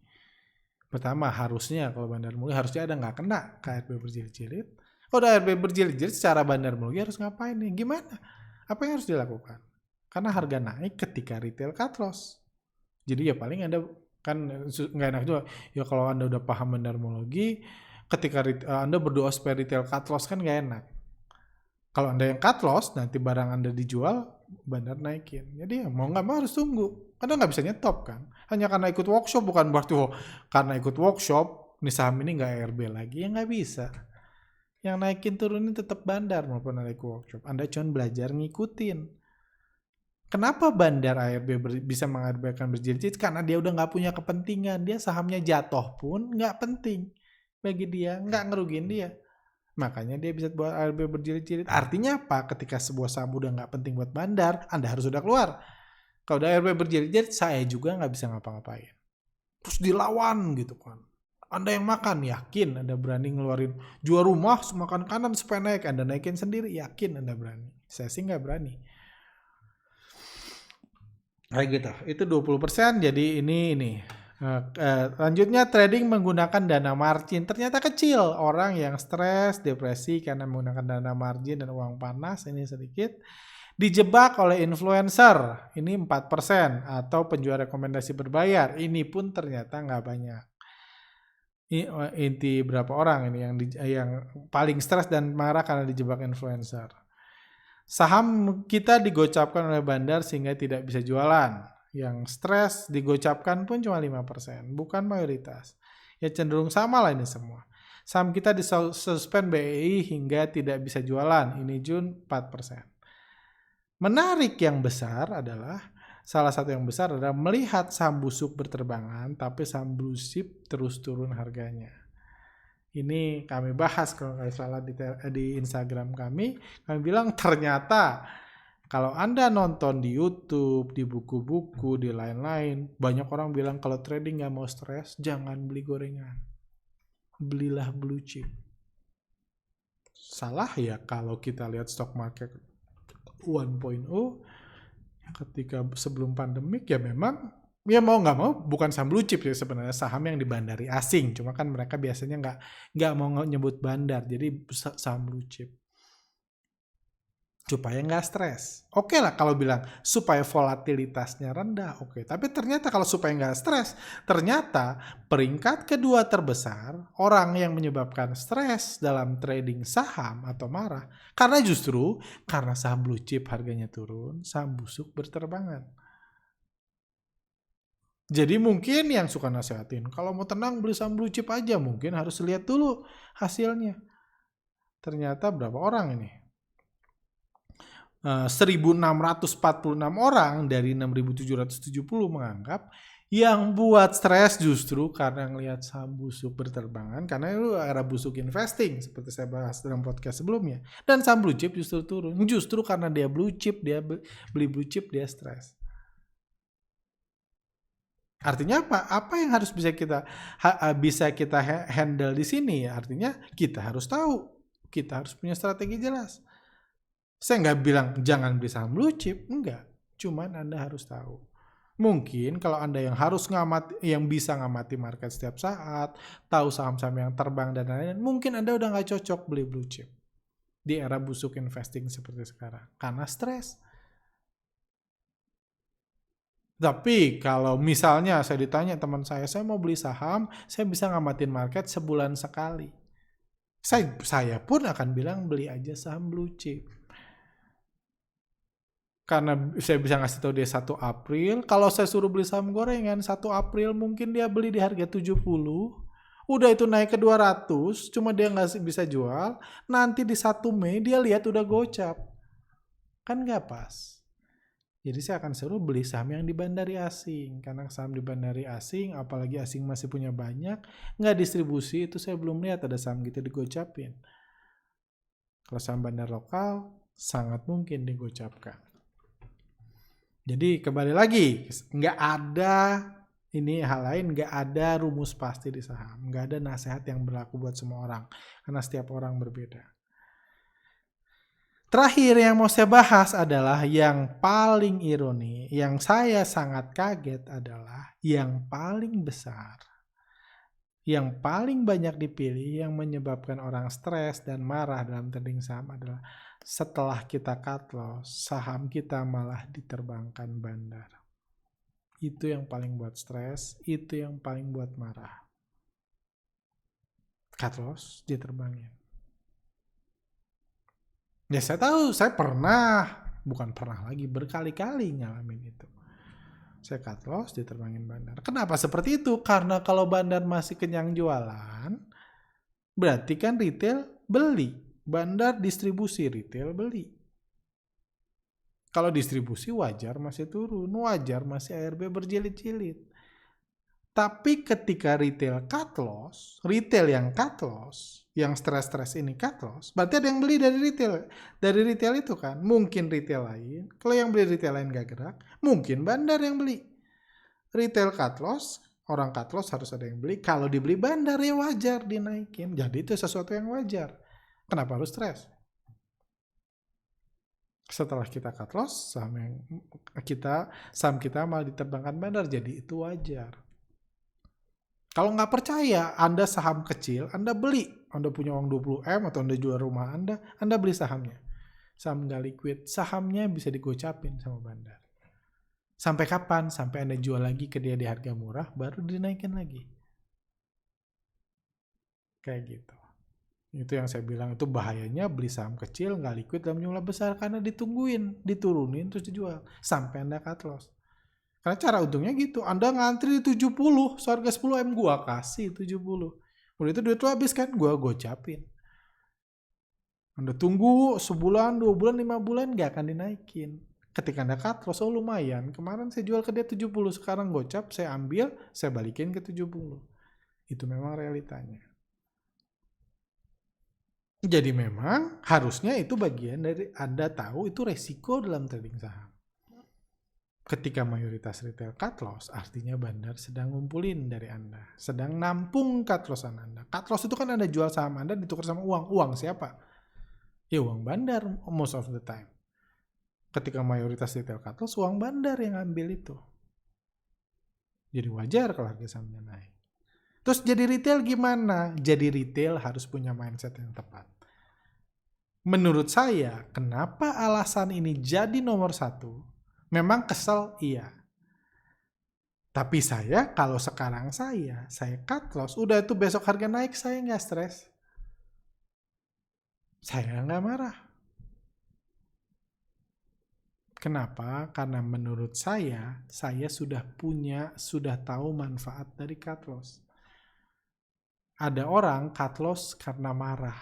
Pertama, harusnya kalau bandarmologi harusnya ada nggak kena ke ARB berjilid-jilid. Kalau udah ARB berjilid-jilid secara bandarmologi harus ngapain nih? Gimana? Apa yang harus dilakukan? Karena harga naik ketika retail cut loss. Jadi ya paling Anda kan nggak enak juga. Ya kalau Anda udah paham bandarmologi, ketika Anda berdoa supaya retail cut loss kan nggak enak. Kalau Anda yang cut loss, nanti barang Anda dijual, bandar naikin. Jadi ya mau nggak mau harus tunggu. Anda nggak bisa nyetop kan. Hanya karena ikut workshop, bukan berarti karena ikut workshop, nih saham ini nggak ARB lagi. Ya nggak bisa. Yang naikin turunin tetap bandar maupun Anda ikut workshop. Anda cuma belajar ngikutin. Kenapa bandar ARB bisa mengadakan berjilid-jilid? Karena dia udah nggak punya kepentingan. Dia sahamnya jatuh pun nggak penting bagi dia, nggak ngerugiin dia. Makanya dia bisa buat ARB berjilid-jilid. Artinya apa? Ketika sebuah saham udah nggak penting buat bandar, Anda harus udah keluar. Kalau udah ARB berjilid-jilid, saya juga nggak bisa ngapa-ngapain. Terus dilawan gitu kan. Anda yang makan, yakin Anda berani ngeluarin jual rumah, makan kanan supaya naik. Anda naikin sendiri, yakin Anda berani. Saya sih nggak berani. Kayak gitu. Itu 20%, jadi ini. Lanjutnya trading menggunakan dana margin. Ternyata kecil. Orang yang stres, depresi karena menggunakan dana margin dan uang panas, ini sedikit. Dijebak oleh influencer, ini 4%. Atau penjual rekomendasi berbayar, ini pun ternyata nggak banyak. Inti berapa orang ini yang paling stres dan marah karena dijebak influencer. Saham kita digocapkan oleh bandar sehingga tidak bisa jualan. Yang stres digocapkan pun cuma 5%, bukan mayoritas. Ya cenderung sama lah ini semua. Saham kita disuspend BEI hingga tidak bisa jualan. Ini Jun 4%. Menarik yang besar adalah, salah satu yang besar adalah melihat saham busuk berterbangan, tapi saham blue chip terus turun harganya. Ini kami bahas kalau nggak salah di Instagram kami. Kami bilang ternyata Kalau Anda nonton di YouTube, di buku-buku, di lain-lain, banyak orang bilang kalau trading nggak mau stres, jangan beli gorengan. Belilah blue chip. Salah ya kalau kita lihat stock market 1.0, ketika sebelum pandemik ya memang, ya mau nggak mau bukan saham blue chip ya sebenarnya, saham yang di bandari asing. Cuma kan mereka biasanya nggak mau nyebut bandar, jadi saham blue chip. Supaya nggak stres. Oke lah kalau bilang supaya volatilitasnya rendah, oke. Tapi ternyata kalau supaya nggak stres, ternyata peringkat kedua terbesar orang yang menyebabkan stres dalam trading saham atau marah, karena saham blue chip harganya turun, saham busuk berterbangan. Jadi mungkin yang suka nasihatin, kalau mau tenang beli saham blue chip aja, mungkin harus lihat dulu hasilnya. Ternyata berapa orang ini? 1.646 orang dari 6.770 menganggap yang buat stres justru karena ngelihat saham busuk berterbangan, karena itu era busuk investing seperti saya bahas dalam podcast sebelumnya. Dan saham blue chip justru turun, justru karena dia blue chip, dia beli blue chip, dia stres. Artinya apa? Apa yang harus bisa kita handle di sini? Artinya kita harus tahu, kita harus punya strategi jelas. Saya nggak bilang jangan beli saham blue chip, enggak. Cuman Anda harus tahu. Mungkin kalau Anda yang bisa ngamati market setiap saat, tahu saham-saham yang terbang dan lain-lain, mungkin Anda udah nggak cocok beli blue chip di era busuk investing seperti sekarang karena stres. Tapi kalau misalnya saya ditanya teman saya mau beli saham, saya bisa ngamatin market sebulan sekali. Saya pun akan bilang beli aja saham blue chip. Karena saya bisa ngasih tahu dia 1 April, kalau saya suruh beli saham gorengan 1 April mungkin dia beli di harga 70, udah itu naik ke 200, cuma dia nggak bisa jual, nanti di 1 Mei dia lihat udah gocap. Kan nggak pas. Jadi saya akan suruh beli saham yang di bandari asing, karena saham di bandari asing, apalagi asing masih punya banyak, nggak distribusi, itu saya belum lihat ada saham gitu digocapin. Kalau saham bandar lokal, sangat mungkin digocapkan. Jadi kembali lagi, nggak ada ini hal lain, nggak ada rumus pasti di saham, nggak ada nasihat yang berlaku buat semua orang, karena setiap orang berbeda. Terakhir yang mau saya bahas adalah yang paling ironi, yang saya sangat kaget adalah yang paling besar, yang paling banyak dipilih, yang menyebabkan orang stres dan marah dalam trading saham adalah setelah kita cut loss, saham kita malah diterbangkan bandar. Itu yang paling buat stres, itu yang paling buat marah. Cut loss, diterbangin. Ya saya tahu, saya bukan pernah lagi, berkali-kali ngalamin itu. Saya cut loss, diterbangin bandar. Kenapa seperti itu? Karena kalau bandar masih kenyang jualan, berarti kan retail beli. Bandar distribusi, retail beli. Kalau distribusi wajar masih turun, wajar masih ARB berjilid-jilid. Tapi ketika retail yang cut loss, yang stres-stres ini cut loss, berarti ada yang beli dari retail. Dari retail itu kan, mungkin retail lain. Kalau yang beli retail lain gak gerak, mungkin bandar yang beli. Retail cut loss, orang cut loss harus ada yang beli. Kalau dibeli bandar ya wajar dinaikin. Jadi itu sesuatu yang wajar. Kenapa harus stres? Setelah kita cut loss, saham kita malah diterbangkan bandar, jadi itu wajar. Kalau nggak percaya, Anda saham kecil, Anda beli, Anda punya uang 20M atau Anda jual rumah Anda beli sahamnya. Saham nggak liquid, sahamnya bisa digocapin sama bandar. Sampai kapan? Sampai Anda jual lagi ke dia di harga murah, baru dinaikin lagi. Kayak gitu. Itu yang saya bilang, itu bahayanya beli saham kecil nggak liquid dalam jumlah besar, karena ditungguin, diturunin terus dijual sampai Anda cut loss. Karena cara untungnya gitu, Anda ngantri 70, seharga 10M gua kasih 70. Udah itu duit lu habis kan, gua gocapin. Anda tunggu sebulan, 2 bulan, 5 bulan nggak akan dinaikin. Ketika Anda cut loss, lumayan. Kemarin saya jual ke dia 70, sekarang gocap, saya ambil, saya balikin ke 70. Itu memang realitanya. Jadi memang harusnya itu bagian dari Anda tahu itu resiko dalam trading saham. Ketika mayoritas retail cut loss, artinya bandar sedang ngumpulin dari Anda. Sedang nampung cut lossan Anda. Cut loss itu kan Anda jual saham Anda ditukar sama uang. Uang siapa? Ya uang bandar most of the time. Ketika mayoritas retail cut loss, uang bandar yang ambil itu. Jadi wajar kalau harga sahamnya naik. Terus jadi retail gimana? Jadi retail harus punya mindset yang tepat. Menurut saya, kenapa alasan ini jadi nomor satu? Memang kesel, iya. Tapi saya, kalau sekarang saya cut loss, udah itu besok harga naik, saya nggak stres. Saya nggak marah. Kenapa? Karena menurut saya sudah tahu manfaat dari cut loss. Ada orang cut loss karena marah.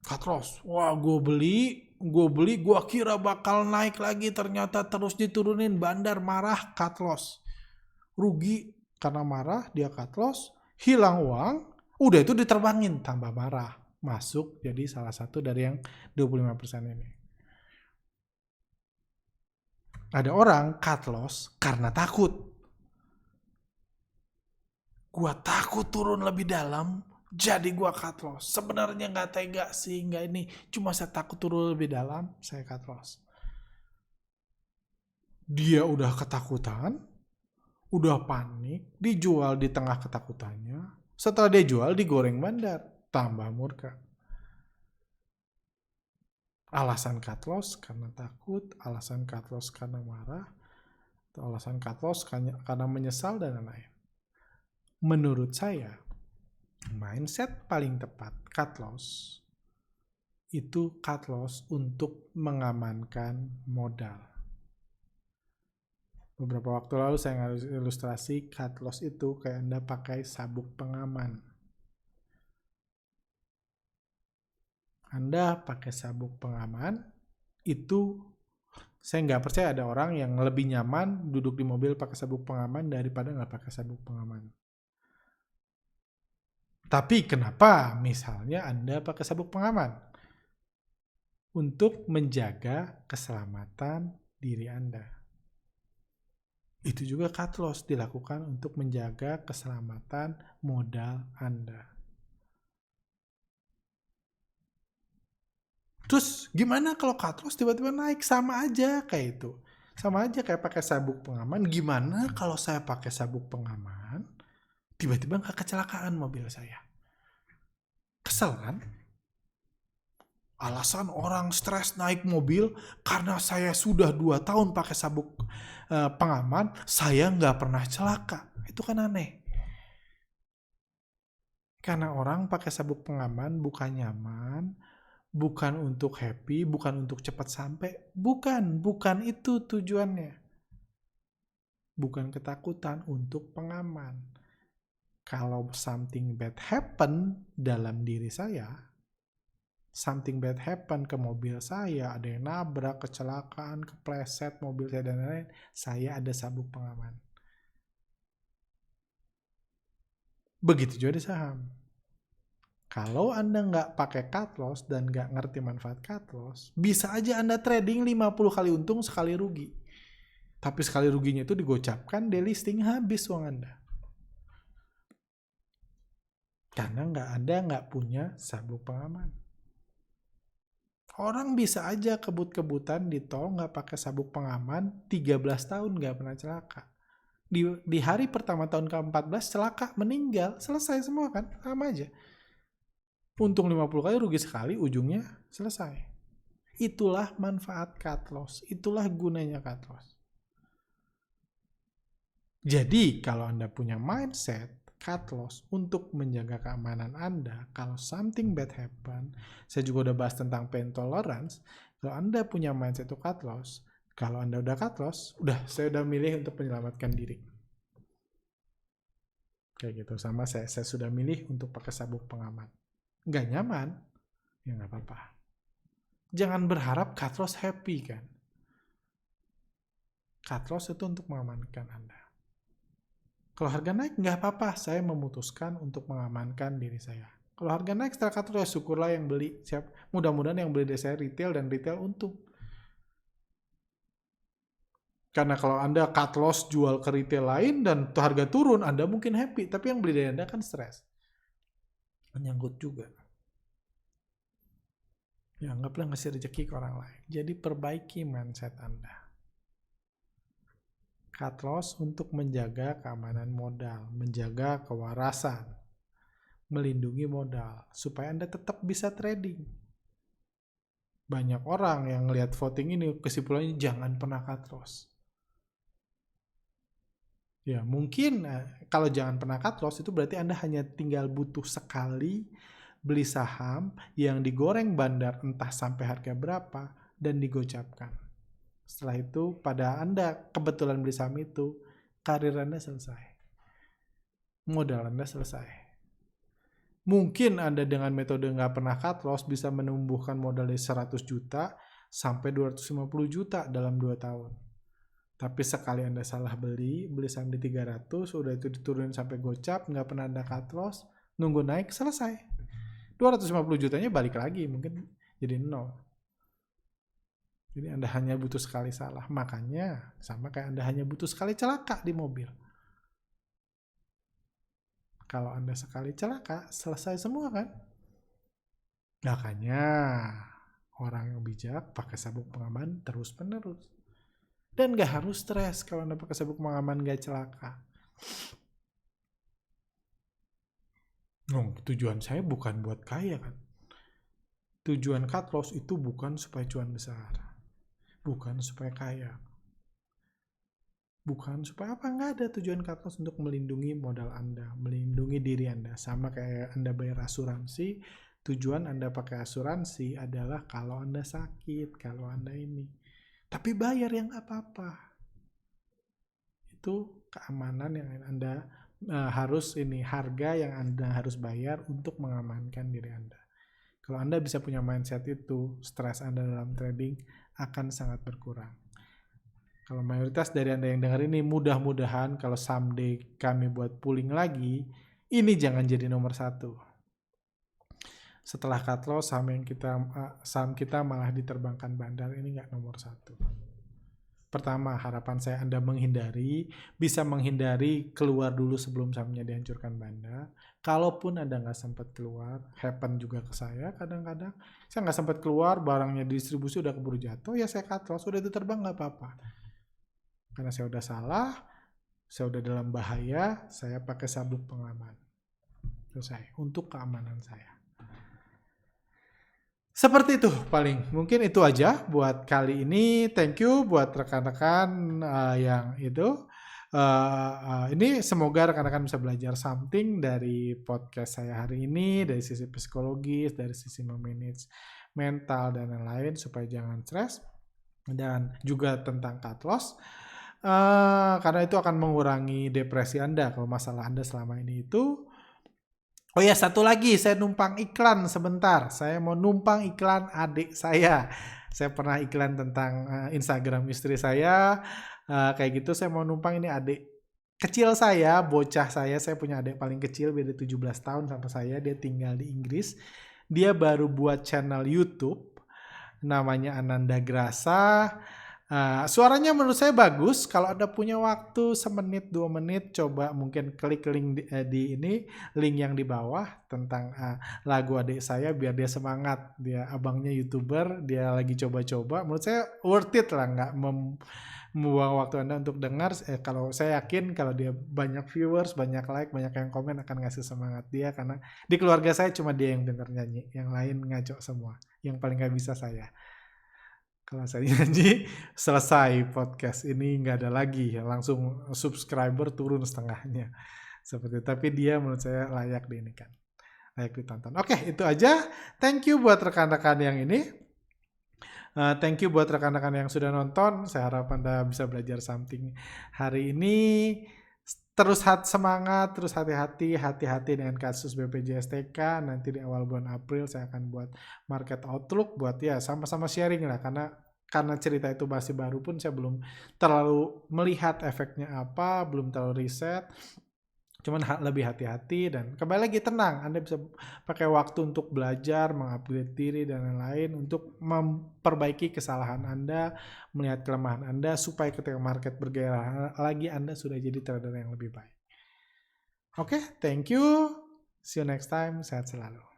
Cut loss, wah gue beli, gue kira bakal naik lagi, ternyata terus diturunin, bandar marah, cut loss. Rugi karena marah, dia cut loss, hilang uang, udah itu diterbangin, tambah marah. Masuk jadi salah satu dari yang 25% ini. Ada orang cut loss karena takut. Gua takut turun lebih dalam, jadi gua cut loss. Sebenarnya nggak tega sih, nggak ini. Cuma saya takut turun lebih dalam, saya cut loss. Dia udah ketakutan, udah panik, dijual di tengah ketakutannya. Setelah dia jual, digoreng bandar, tambah murka. Alasan cut loss karena takut, alasan cut loss karena marah, atau alasan cut loss karena menyesal dan lain-lain. Menurut saya, mindset paling tepat cut loss itu cut loss untuk mengamankan modal. Beberapa waktu lalu saya ngasih ilustrasi cut loss itu kayak Anda pakai sabuk pengaman. Anda pakai sabuk pengaman, itu saya nggak percaya ada orang yang lebih nyaman duduk di mobil pakai sabuk pengaman daripada nggak pakai sabuk pengaman. Tapi kenapa misalnya Anda pakai sabuk pengaman? Untuk menjaga keselamatan diri Anda. Itu juga cut loss dilakukan untuk menjaga keselamatan modal Anda. Terus gimana kalau cut loss tiba-tiba naik? Sama aja kayak itu. Sama aja kayak pakai sabuk pengaman. Gimana kalau saya pakai sabuk pengaman, tiba-tiba nggak kecelakaan mobil saya? Kesel kan? Alasan orang stres naik mobil karena saya sudah 2 tahun pakai sabuk pengaman, saya nggak pernah celaka. Itu kan aneh. Karena orang pakai sabuk pengaman bukan nyaman, bukan untuk happy, bukan untuk cepat sampai. Bukan itu tujuannya. Bukan ketakutan, untuk pengaman. Kalau something bad happen dalam diri saya, something bad happen ke mobil saya, ada yang nabrak, kecelakaan, kepleset mobil saya dan lain-lain, saya ada sabuk pengaman. Begitu juga di saham. Kalau Anda nggak pakai cut loss dan nggak ngerti manfaat cut loss, bisa aja Anda trading 50 kali untung sekali rugi. Tapi sekali ruginya itu digocapkan, delisting, habis uang Anda. Karena Anda nggak punya sabuk pengaman. Orang bisa aja kebut-kebutan di tol nggak pakai sabuk pengaman, 13 tahun nggak pernah celaka. Di hari pertama tahun ke-14 celaka, meninggal, selesai semua kan, sama aja. Untung 50 kali, rugi sekali, ujungnya selesai. Itulah manfaat cut loss, itulah gunanya cut loss. Jadi kalau Anda punya mindset cut loss untuk menjaga keamanan Anda, kalau something bad happen, saya juga udah bahas tentang pain tolerance, kalau Anda punya mindset untuk cut loss, kalau Anda udah cut loss, saya udah milih untuk menyelamatkan diri. Kayak gitu, sama saya sudah milih untuk pakai sabuk pengaman. Nggak nyaman, ya nggak apa-apa. Jangan berharap cut loss happy kan. Cut loss itu untuk mengamankan Anda. Kalau harga naik, nggak apa-apa. Saya memutuskan untuk mengamankan diri saya. Kalau harga naik setelah cut loss, ya syukurlah yang beli. Mudah-mudahan yang beli dari saya retail dan retail untung. Karena kalau Anda cut loss jual ke retail lain dan harga turun, Anda mungkin happy. Tapi yang beli dari Anda kan stres. Menyangkut juga. Ya, anggaplah ngasih rezeki ke orang lain. Jadi perbaiki mindset Anda. Cut loss untuk menjaga keamanan modal, menjaga kewarasan, melindungi modal, supaya Anda tetap bisa trading. Banyak orang yang lihat voting ini, kesimpulannya jangan pernah cut loss. Ya, mungkin kalau jangan pernah cut loss itu berarti Anda hanya tinggal butuh sekali beli saham yang digoreng bandar entah sampai harga berapa dan digocapkan. Setelah itu pada Anda kebetulan beli saham itu, karir Anda selesai. Modal Anda selesai. Mungkin Anda dengan metode nggak pernah cut loss bisa menumbuhkan modal dari 100 juta sampai 250 juta dalam 2 tahun. Tapi sekali Anda salah beli saham di 300, udah itu diturunin sampai gocap, nggak pernah Anda cut loss, nunggu naik, selesai. 250 jutanya balik lagi, mungkin jadi 0. Jadi Anda hanya butuh sekali salah. Makanya sama kayak Anda hanya butuh sekali celaka di mobil. Kalau Anda sekali celaka, selesai semua kan? Makanya orang yang bijak pakai sabuk pengaman terus-menerus. Dan gak harus stres kalau Anda pakai sabuk pengaman gak celaka. Tujuan saya bukan buat kaya kan. Tujuan cut loss itu bukan supaya cuan besar. Bukan supaya kaya. Bukan supaya apa, nggak ada tujuan cut loss untuk melindungi modal Anda, melindungi diri Anda. Sama kayak Anda bayar asuransi, tujuan Anda pakai asuransi adalah kalau Anda sakit, kalau Anda ini. Tapi bayar yang apa-apa. Itu keamanan yang Anda harus harga yang Anda harus bayar untuk mengamankan diri Anda. Kalau Anda bisa punya mindset itu, stres Anda dalam trading akan sangat berkurang. Kalau mayoritas dari Anda yang dengar ini, mudah-mudahan kalau someday kami buat pooling lagi, ini jangan jadi nomor 1. Setelah cut loss, saham kita malah diterbangkan bandar, ini nggak nomor 1. Pertama, harapan saya Anda bisa menghindari keluar dulu sebelum sahamnya dihancurkan bandar. Kalaupun Anda nggak sempat keluar, happen juga ke saya kadang-kadang. Saya nggak sempat keluar, barangnya distribusi udah keburu jatuh, ya saya cut loss, udah itu terbang nggak apa-apa. Karena saya udah salah, saya udah dalam bahaya, saya pakai sabuk pengaman. Selesai, untuk keamanan saya. Seperti itu paling. Mungkin itu aja buat kali ini. Thank you buat rekan-rekan yang itu. Ini semoga rekan-rekan bisa belajar something dari podcast saya hari ini, dari sisi psikologis, dari sisi memanage mental dan lain-lain supaya jangan stres, dan juga tentang cut loss. Karena itu akan mengurangi depresi Anda kalau masalah Anda selama ini itu. Oh ya, satu lagi, saya numpang iklan sebentar. Saya mau numpang iklan adik saya. Saya pernah iklan tentang Instagram istri saya. Kayak gitu, saya mau numpang ini adik kecil saya, bocah saya. Saya punya adik paling kecil, beda 17 tahun sama saya. Dia tinggal di Inggris. Dia baru buat channel YouTube. Namanya Ananda Grasa. Suaranya menurut saya bagus. Kalau Anda punya waktu 1 menit 2 menit, coba mungkin klik link di ini, link yang di bawah tentang lagu adik saya biar dia semangat. Dia abangnya YouTuber, dia lagi coba-coba. Menurut saya worth it lah, nggak membuang waktu Anda untuk dengar. Kalau saya yakin kalau dia banyak viewers, banyak like, banyak yang komen akan ngasih semangat dia, karena di keluarga saya cuma dia yang denger nyanyi, yang lain ngaco semua. Yang paling nggak bisa saya. Kalau saya nyanyi, selesai podcast ini nggak ada lagi, langsung subscriber turun setengahnya. Seperti itu. Tapi dia menurut saya layak diinikan, layak ditonton. Oke, itu aja. Thank you buat rekan-rekan yang ini. Thank you buat rekan-rekan yang sudah nonton. Saya harap Anda bisa belajar something hari ini. Terus semangat, terus hati-hati dengan kasus BPJS-TK. Nanti di awal bulan April saya akan buat market outlook, buat ya sama-sama sharing lah, karena cerita itu masih baru pun saya belum terlalu melihat efeknya apa, belum terlalu riset. Cuman lebih hati-hati dan kembali lagi tenang. Anda bisa pakai waktu untuk belajar, mengupgrade diri dan lain-lain untuk memperbaiki kesalahan Anda, melihat kelemahan Anda supaya ketika market bergerak lagi Anda sudah jadi trader yang lebih baik. Oke, thank you. See you next time. Sehat selalu.